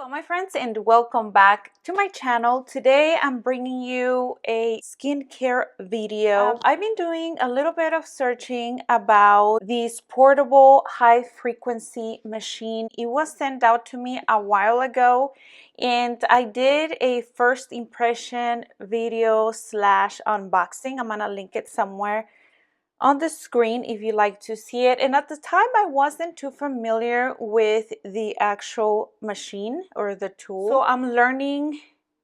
Hello my friends and welcome back to my channel. Today I'm bringing you a skincare video. I've been doing a little bit of searching about this portable high frequency machine. It was sent out to me a while ago and I did a first impression video slash unboxing. I'm gonna link it somewhere on the screen if you like to see it. And at the time I wasn't too familiar with the actual machine or the tool, so I'm learning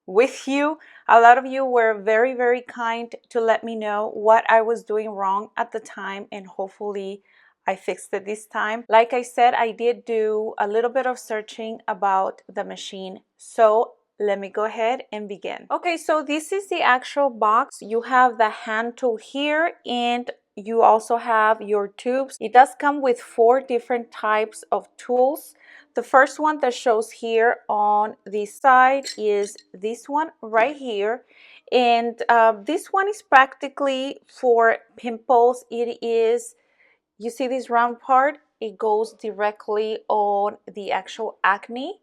with you. A lot of you were very kind to let me know what I was doing wrong at the time, and hopefully I fixed it this time. Like I said, I did do a little bit of searching about the machine, so let me go ahead and begin. Okay, so this is the actual box. You have the hand tool here and you also have your tubes. It does come with 4 different types of tools. The first one that shows here on this side is this one right here. And this one is practically for pimples. It is, you see this round part? It goes directly on the actual acne.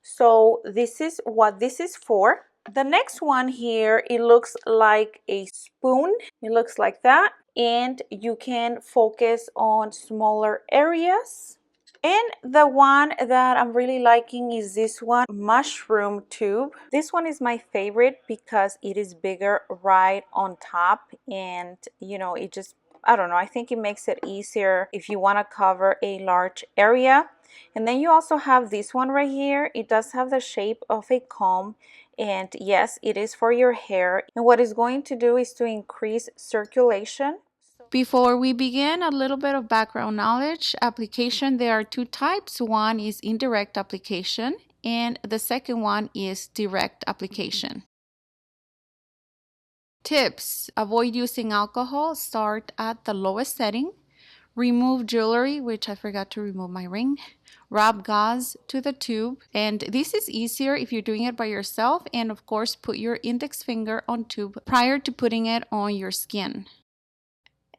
So this is what this is for. The next one here, it looks like a spoon. It looks like that. And you can focus on smaller areas. And the one that I'm really liking is this one, mushroom tube. This one is my favorite because it is bigger right on top, and you know, it just, I don't know, I think it makes it easier if you want to cover a large area. And then you also have this one right here. It does have the shape of a comb, and yes, it is for your hair. And what it's going to do is to increase circulation. Before we begin, a little bit of background knowledge. Application, there are 2 types. One is indirect application, and the second one is direct application. Tips: avoid using alcohol. Start at the lowest setting. Remove jewelry, which I forgot to remove my ring. Rub gauze to the tube, and this is easier if you're doing it by yourself. And of course, put your index finger on tube prior to putting it on your skin.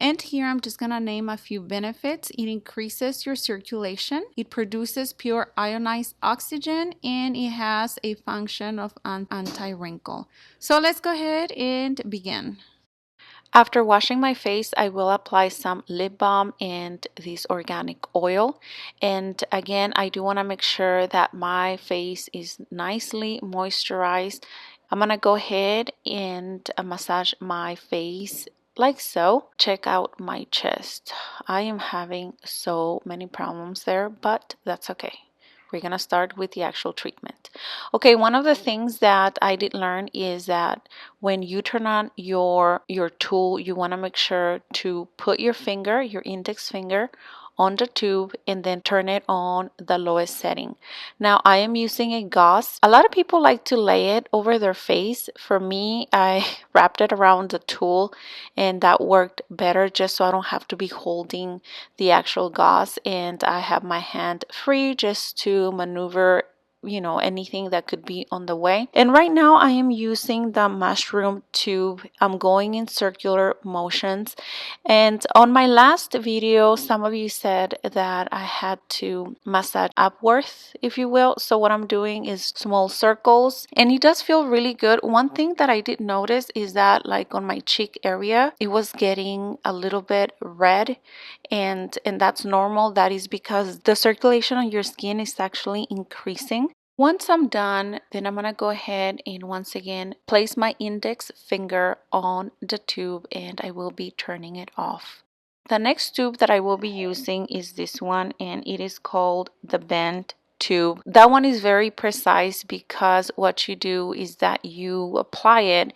And here I'm just gonna name a few benefits. It increases your circulation, it produces pure ionized oxygen, and it has a function of anti-wrinkle. So let's go ahead and begin. After washing my face, I will apply some lip balm and this organic oil. And again, I do want to make sure that my face is nicely moisturized. I'm going to go ahead and massage my face like so. Check out my chest. I am having so many problems there, but that's okay. We're going to start with the actual treatment. Okay, one of the things that I did learn is that when you turn on your tool, you want to make sure to put your finger, your index finger, on the tube and then turn it on the lowest setting. Now I am using a gauze. A lot of people like to lay it over their face. For me, I wrapped it around the tool and that worked better, just so I don't have to be holding the actual gauze and I have my hand free just to maneuver, you know, anything that could be on the way. And right now I am using the mushroom tube. I'm going in circular motions. And on my last video, some of you said that I had to massage upwards, if you will. So what I'm doing is small circles, and it does feel really good. One thing that I did notice is that, like on my cheek area, it was getting a little bit red, and that's normal. That is because the circulation on your skin is actually increasing. Once I'm done, then I'm going to go ahead and once again place my index finger on the tube and I will be turning it off. The next tube that I will be using is this one, and it is called the bend tube. That one is very precise because what you do is that you apply it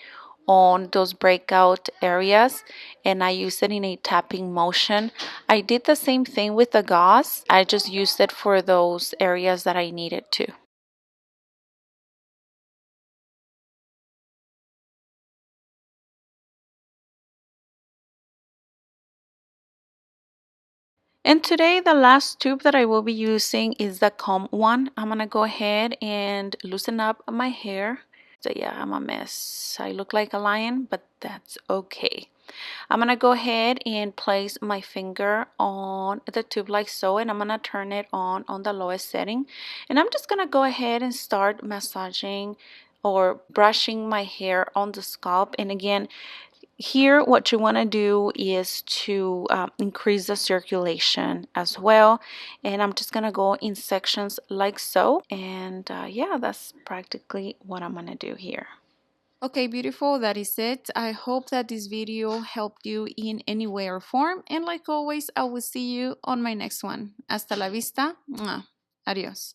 on those breakout areas, and I use it in a tapping motion. I did the same thing with the gauze. I just used it for those areas that I needed to. And today the last tube that I will be using is the comb one. I'm gonna go ahead and loosen up my hair. So yeah, I'm a mess. I look like a lion, but that's okay. I'm gonna go ahead and place my finger on the tube like so, and I'm gonna turn it on the lowest setting. And I'm just gonna go ahead and start massaging or brushing my hair on the scalp. And again, here what you want to do is to increase the circulation as well. And I'm just gonna go in sections like so. And yeah, that's practically what I'm gonna do here. Okay, beautiful. That is it. I hope that this video helped you in any way or form. And like always, I will see you on my next one. Hasta la vista. Mwah. Adios.